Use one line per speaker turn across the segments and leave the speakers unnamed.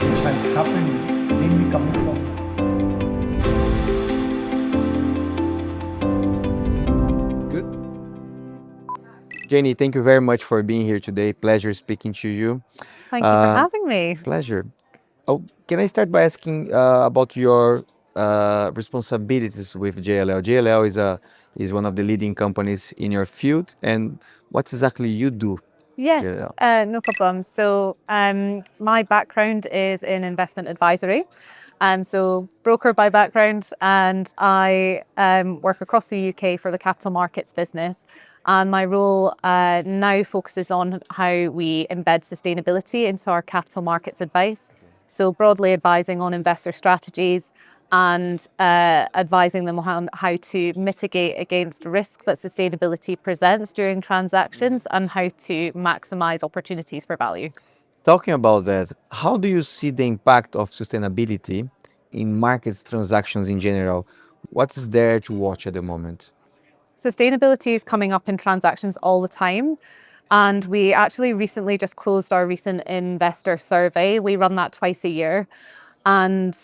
which has happened mainly coming from.
Good. Janey, thank you very much for being here today. Pleasure speaking to you.
Thank you for
Uh,
having me.
Pleasure. Oh, can I start by asking about your responsibilities with JLL? JLL is one of the leading companies in your field, and what exactly you do,
Yes,
JLL?
no problem. So, my background is in investment advisory. And so, broker by background, and I work across the UK for the capital markets business. And my role now focuses on how we embed sustainability into our capital markets advice. So, broadly advising on investor strategies and advising them on how to mitigate against risk that sustainability presents during transactions and how to maximize opportunities for value.
Talking about that, how do you see the impact of sustainability in markets transactions in general? What is there to watch at the moment?
Sustainability is coming up in transactions all the time. And we actually recently just closed our recent investor survey. We run that twice a year. And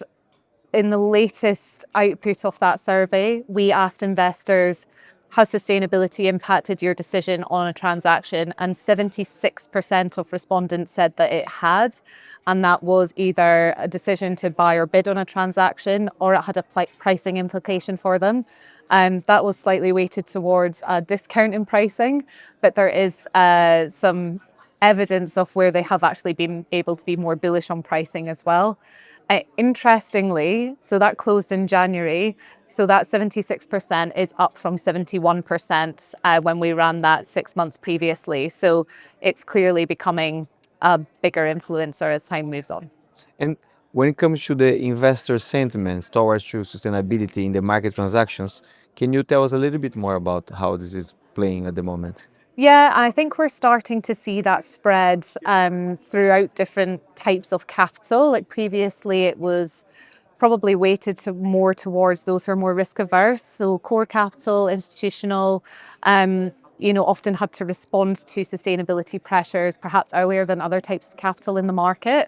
in the latest output of that survey, we asked investors, has sustainability impacted your decision on a transaction? And 76% of respondents said that it had. And that was either a decision to buy or bid on a transaction, or it had a pricing implication for them. That was slightly weighted towards discount in pricing, but there is some evidence of where they have actually been able to be more bullish on pricing as well. Interestingly, so that closed in January, so that 76% is up from 71% when we ran that 6 months previously. So it's clearly becoming a bigger influencer as time moves on.
And when it comes to the investor sentiment towards to sustainability in the market transactions, can you tell us a little bit more about how this is playing at the moment?
Yeah, I think we're starting to see that spread throughout different types of capital. Like previously, it was probably weighted to more towards those who are more risk averse. So core capital, institutional, often had to respond to sustainability pressures perhaps earlier than other types of capital in the market.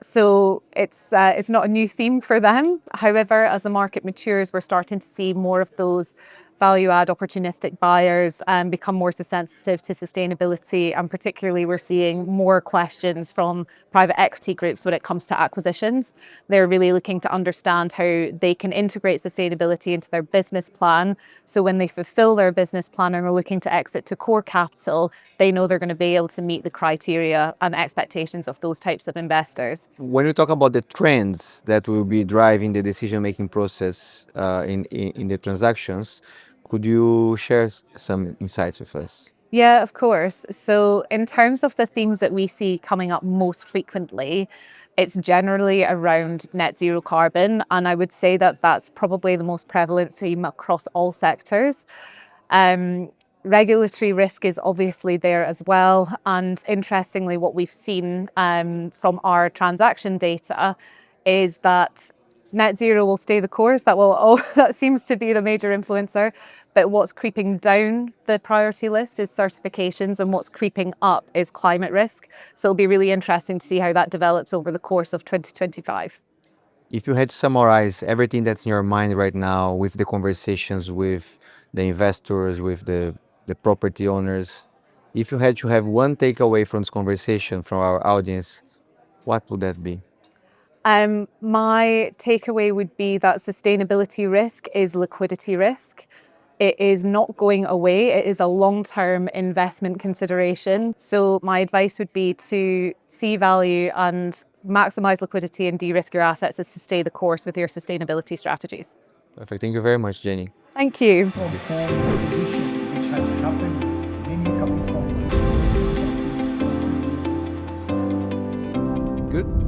So it's not a new theme for them. However, as the market matures, we're starting to see more of those value add opportunistic buyers become more sensitive to sustainability. And particularly, we're seeing more questions from private equity groups when it comes to acquisitions. They're really looking to understand how they can integrate sustainability into their business plan. So when they fulfill their business plan and are looking to exit to core capital, they know they're going to be able to meet the criteria and expectations of those types of investors.
When you talk about the trends that will be driving the decision-making process in the transactions, could you share some insights with us?
Yeah, of course. So, in terms of the themes that we see coming up most frequently, it's generally around net zero carbon. And I would say that that's probably the most prevalent theme across all sectors. Regulatory risk is obviously there as well. And interestingly, what we've seen from our transaction data is that net zero will stay the course. That seems to be the major influencer. But what's creeping down the priority list is certifications, and what's creeping up is climate risk. So it'll be really interesting to see how that develops over the course of 2025.
If you had to summarize everything that's in your mind right now with the conversations with the investors, with the property owners, if you had to have one takeaway from this conversation from our audience, what would that be?
My takeaway would be that sustainability risk is liquidity risk. It is not going away. It is a long-term investment consideration. So my advice would be to see value and maximize liquidity and de-risk your assets is to stay the course with your sustainability strategies.
Perfect. Thank you very much, Jenny.
Thank you.
From acquisition, which has happened mainly coming from.
Good.